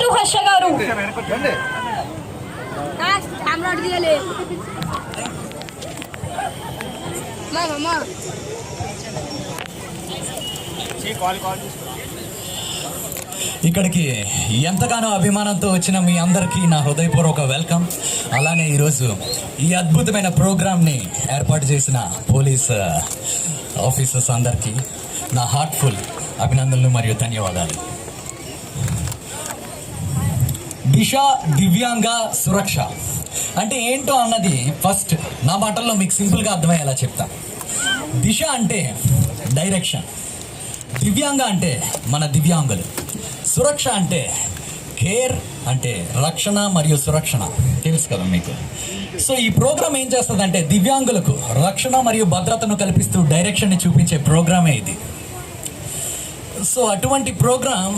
To Harsha గారు. ఇక్కడికి ఎంతగానో అభిమానంతో వచ్చిన మీ అందరికీ నా హృదయపూర్వక వెల్కమ్. అలానే ఈరోజు ఈ అద్భుతమైన ప్రోగ్రామ్ని ఏర్పాటు చేసిన పోలీస్ ఆఫీసర్స్ అందరికీ నా హార్ట్ఫుల్ అభినందనలు మరియు ధన్యవాదాలు. దిశ దివ్యాంగ సురక్ష అంటే ఏంటో అన్నది ఫస్ట్ నా మాటల్లో మీకు సింపుల్గా అర్థమయ్యేలా చెప్తా. దిశ అంటే డైరెక్షన్, దివ్యాంగ అంటే మన దివ్యాంగులు, సురక్ష అంటే కేర్ అంటే రక్షణ మరియు సురక్షణ. తెలుసు కదా మీకు. సో ఈ ప్రోగ్రామ్ ఏం చేస్తుందంటే దివ్యాంగులకు రక్షణ మరియు భద్రతను కల్పిస్తూ డైరెక్షన్ని చూపించే ప్రోగ్రామే ఇది. సో అటువంటి ప్రోగ్రామ్